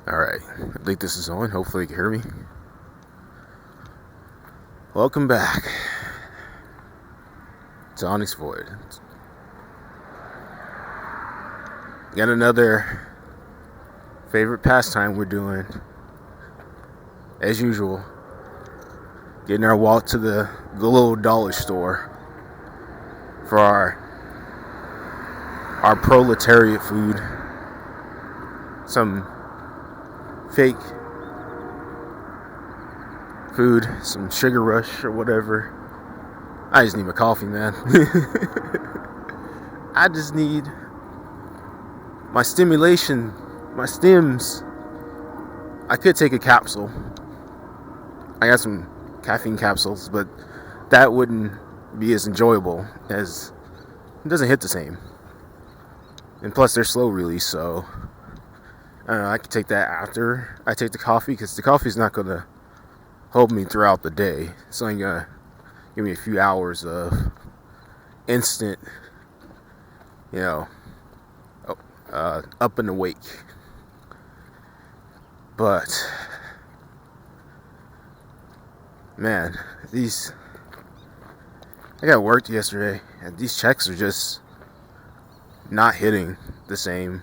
Alright, I think this is on. Hopefully you can hear me. Welcome back to Onyx Void. Got another favorite pastime we're doing. As usual, getting our walk to the little dollar store for our proletariat food. Some fake food, some sugar rush or whatever. I just need my coffee, man. I just need my stimulation, my stims. I could take a capsule. I got some caffeine capsules, but that wouldn't be as enjoyable, as it doesn't hit the same. And plus they're slow release, so I don't know, I could take that after I take the coffee, because the coffee's not going to hold me throughout the day. It's only going to give me a few hours of instant, up and awake. But, man, I got worked yesterday, and these checks are just not hitting the same.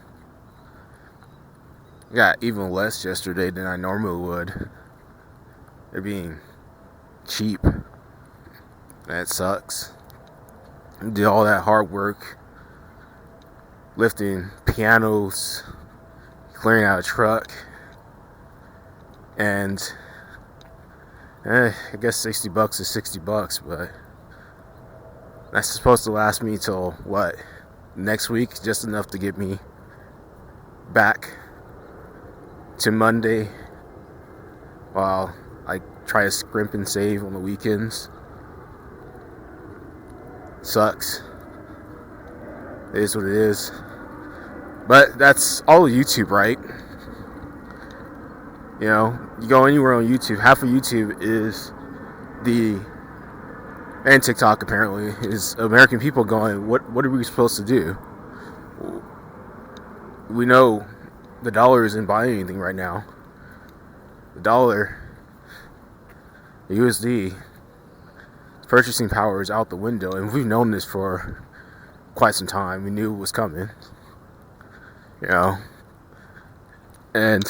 I got even less yesterday than I normally would. They're being cheap. That sucks. I did all that hard work, lifting pianos, clearing out a truck, and I guess $60 is $60, but that's supposed to last me till what? Next week, just enough to get me back to Monday while I try to scrimp and save on the weekends. Sucks. It is what it is. But that's all of YouTube, right? You go anywhere on YouTube, half of YouTube is and TikTok apparently, is American people going, what are we supposed to do? We know the dollar isn't buying anything right now. The dollar, the USD, purchasing power is out the window, and we've known this for quite some time. We knew it was coming, and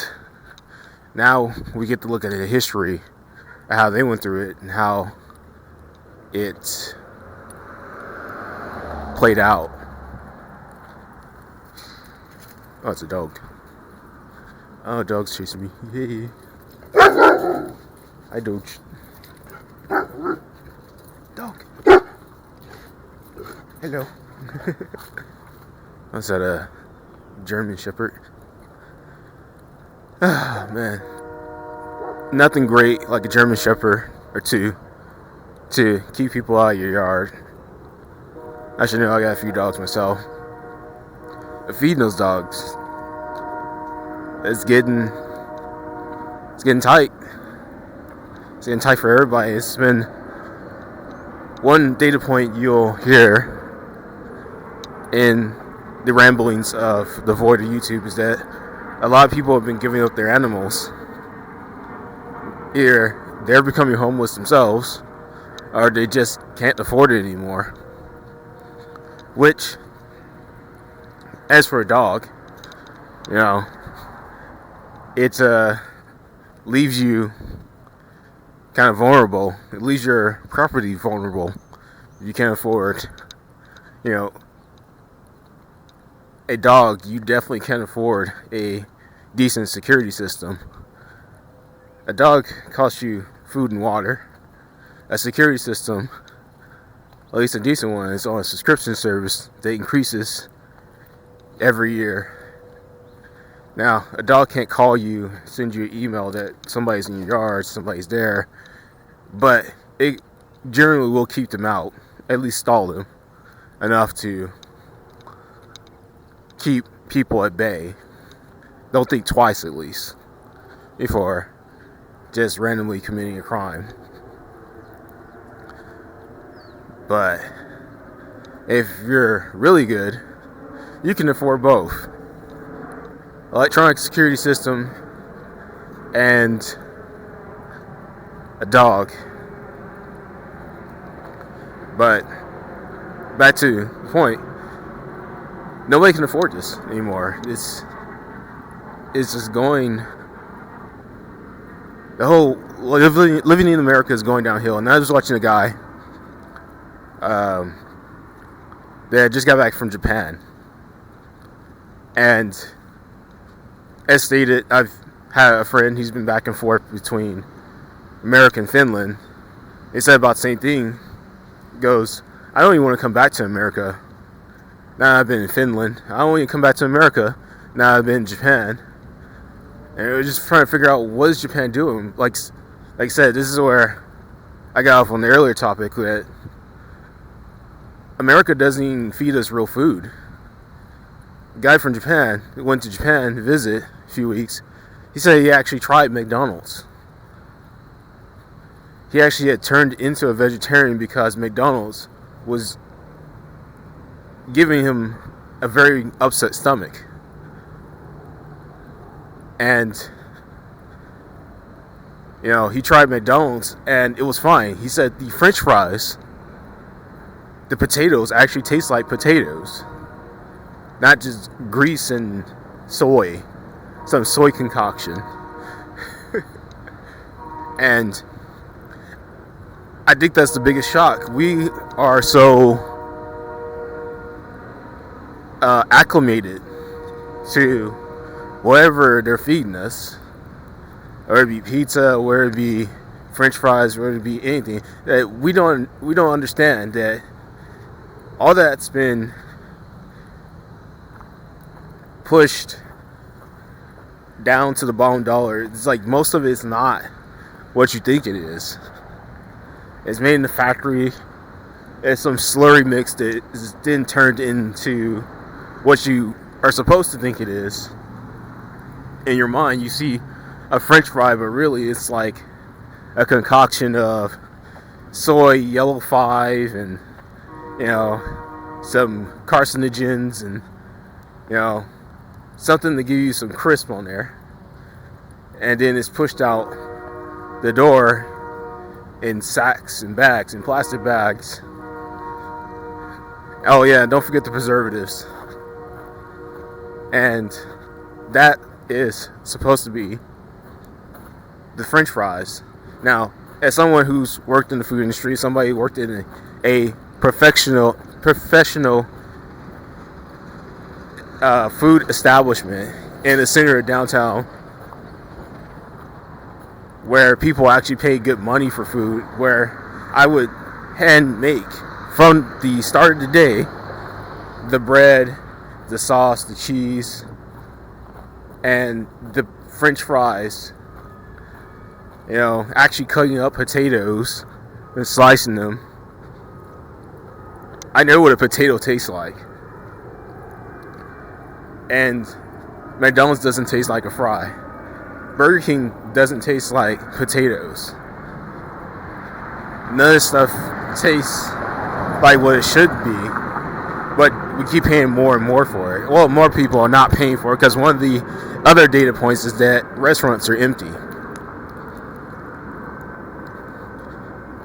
now we get to look at the history of how they went through it and how it played out. Oh, it's a dog. Oh, dog's chasing me. Hey. Hi, dog. Dog. Hello. What's that, a German Shepherd? Ah, man. Nothing great like a German Shepherd or two to keep people out of your yard. I should know, I got a few dogs myself. But feeding those dogs, it's getting tight. It's getting tight for everybody. It's been one data point you'll hear in the ramblings of the void of YouTube is that a lot of people have been giving up their animals. Either they're becoming homeless themselves, or they just can't afford it anymore. Which, as for a dog, it leaves you kind of vulnerable. It leaves your property vulnerable. You can't afford, a dog. You definitely can't afford a decent security system. A dog costs you food and water. A security system, at least a decent one, is on a subscription service that increases every year. Now, a dog can't call you, send you an email that somebody's in your yard, somebody's there, but it generally will keep them out, at least stall them enough to keep people at bay. They'll think twice at least before just randomly committing a crime. But if you're really good, you can afford both. Electronic security system and a dog. But back to the point, nobody can afford this anymore. It's just going, the whole living in America is going downhill. And I was watching a guy that just got back from Japan, and as stated, I've had a friend, he's been back and forth between America and Finland. He said about the same thing. He goes, I don't even want to come back to America now I've been in Finland. I don't even come back to America now I've been in Japan. And I was just trying to figure out, what is Japan doing? Like I said, this is where I got off on the earlier topic, that America doesn't even feed us real food. A guy from Japan who went to Japan to visit a few weeks, he said he actually tried McDonald's. He actually had turned into a vegetarian because McDonald's was giving him a very upset stomach. And, you know, he tried McDonald's and it was fine. He said the French fries, the potatoes actually taste like potatoes, not just grease and soy, some soy concoction. And I think that's the biggest shock. We are so acclimated to whatever they're feeding us, or it be pizza, or it be French fries, or it be anything, that we don't understand that all that's been pushed down to the bottom dollar. It's like most of it's not what you think it is. It's made in the factory. It's some slurry mix that is then turned into what you are supposed to think it is. In your mind, you see a French fry, but really it's like a concoction of soy, yellow 5, and, you know, some carcinogens, and, you know, something to give you some crisp on there. And then it's pushed out the door in sacks and bags, in plastic bags. Oh yeah, don't forget the preservatives. And that is supposed to be the French fries. Now, as someone who's worked in the food industry, somebody who worked in a professional food establishment in the center of downtown, where people actually pay good money for food, where I would hand make from the start of the day the bread, the sauce, the cheese, and the French fries. You know, actually cutting up potatoes and slicing them. I know what a potato tastes like. And McDonald's doesn't taste like a fry. Burger King doesn't taste like potatoes. None of this stuff tastes like what it should be, but we keep paying more and more for it. Well, more people are not paying for it, because one of the other data points is that restaurants are empty.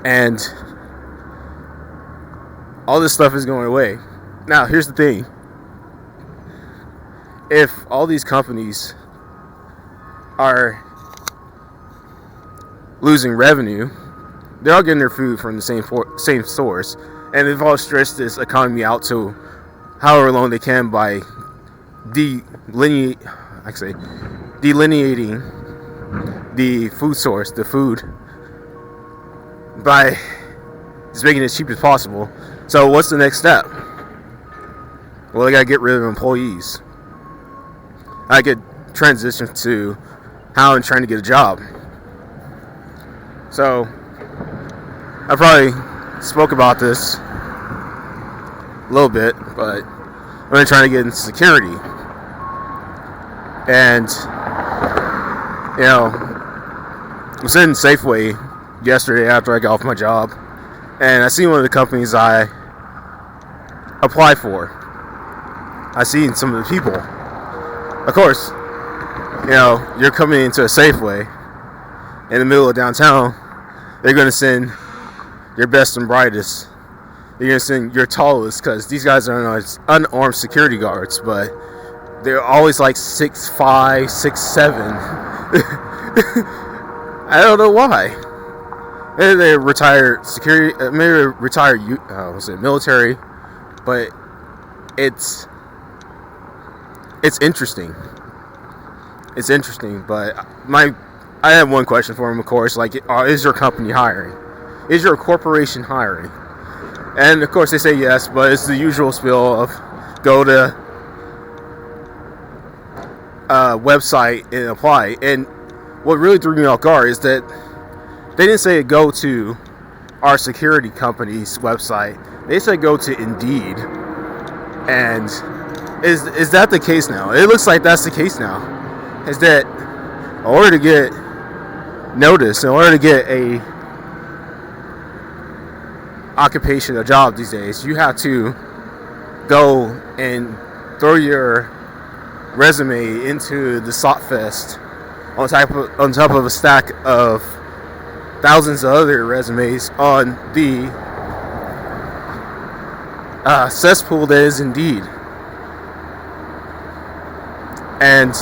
And all this stuff is going away. Now, here's the thing. If all these companies are losing revenue, they're all getting their food from the same source, and they've all stretched this economy out to however long they can by delineating the food source, the food, by just making it as cheap as possible. So what's the next step? Well, they gotta get rid of employees. I could transition to how I'm trying to get a job. So I probably spoke about this a little bit, but I'm really trying to get into security. And, you know, I was in Safeway yesterday after I got off my job, and I seen one of the companies I applied for. I seen some of the people. Of course, you know, you're coming into a Safeway, in the middle of downtown, they're going to send your best and brightest. They're going to send your tallest, because these guys are unarmed security guards, but they're always like 6'5", 6'7". I don't know why. Maybe they retired security, maybe they retired military, but it's interesting. It's interesting, but I have one question for him, of course. Like, is your company hiring? Is your corporation hiring? And of course they say yes, but it's the usual spiel of go to website and apply. And what really threw me off guard is that they didn't say go to our security company's website. They said go to Indeed. And is that the case now? It looks like that's the case now. Is that in order to get notice, in order to get a occupation, a job these days, you have to go and throw your resume into the SOTFest on top of a stack of thousands of other resumes on the cesspool that is Indeed. And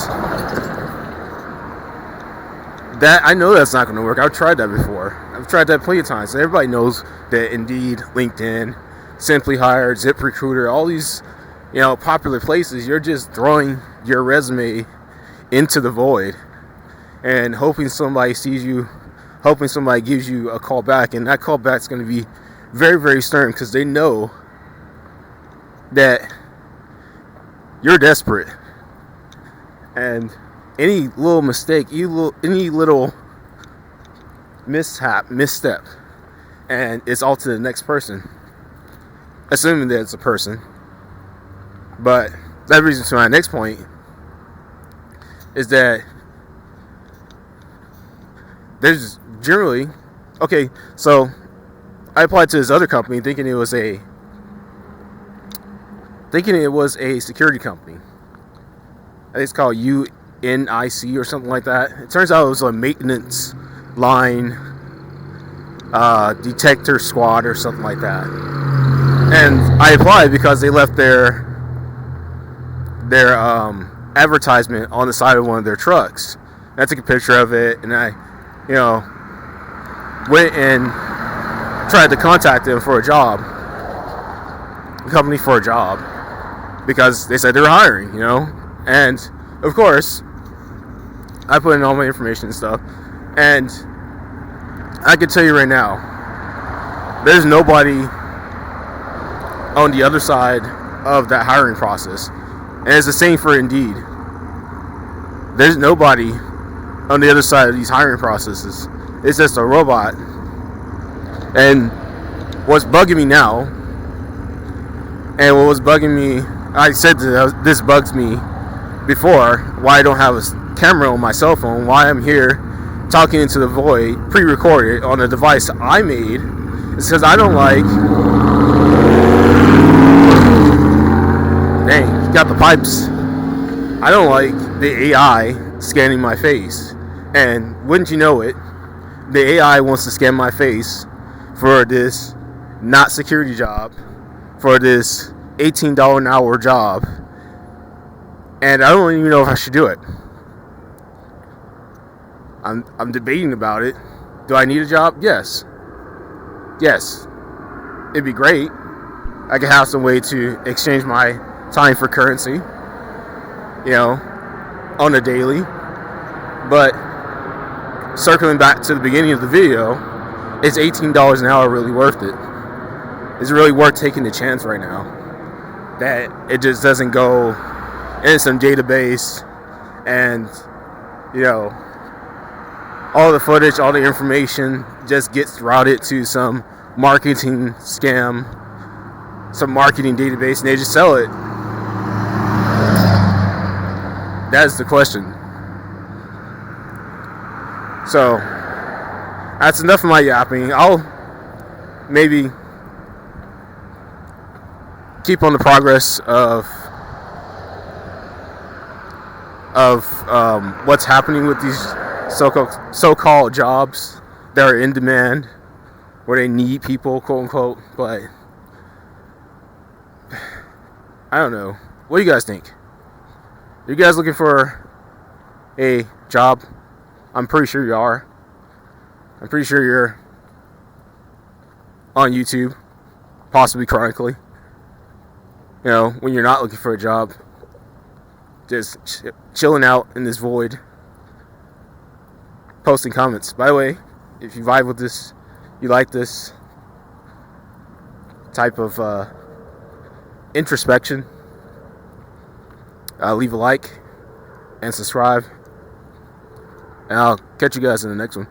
that, I know that's not going to work. I've tried that before. I've tried that plenty of times. And everybody knows that Indeed, LinkedIn, Simply Hired, ZipRecruiter, all these, popular places, you're just throwing your resume into the void and hoping somebody sees you, hoping somebody gives you a call back. And that call back is going to be very, very stern, because they know that you're desperate. And any little mistake, any little misstep, and it's all to the next person, assuming that it's a person. But that brings me to my next point, is that there's generally, okay, so I applied to this other company thinking it was a security company. I think it's called UNIC or something like that. It turns out it was a maintenance line detector squad or something like that. And I applied because they left their advertisement on the side of one of their trucks. And I took a picture of it, and I, went and tried to contact them for a job, the company for a job, because they said they were hiring, And of course, I put in all my information and stuff, and I can tell you right now, there's nobody on the other side of that hiring process. And it's the same for Indeed. There's nobody on the other side of these hiring processes. It's just a robot. And what's bugging me now, and what was bugging me, I said that this bugs me before, why I don't have a camera on my cell phone, why I'm here talking into the void, pre-recorded on a device I made, is because I don't like, dang, got the pipes, I don't like the AI scanning my face. And wouldn't you know it, the AI wants to scan my face for this not security job, for this $18 an hour job, and I don't even know if I should do it. I'm debating about it. Do I need a job? Yes. It'd be great. I could have some way to exchange my time for currency, on a daily. But circling back to the beginning of the video, is $18 an hour really worth it? Is it really worth taking the chance right now that it just doesn't go in some database and, all the footage, all the information just gets routed to some marketing scam, some marketing database, and they just sell it? That's the question. So, that's enough of my yapping. I'll maybe keep on the progress of what's happening with these so-called jobs that are in demand, where they need people, quote unquote. But I don't know. What do you guys think? Are you guys looking for a job? I'm pretty sure you are. I'm pretty sure you're on YouTube, possibly chronically. You know, when you're not looking for a job, just chilling out in this void, posting comments. By the way, if you vibe with this, you like this type of introspection, leave a like and subscribe, and I'll catch you guys in the next one.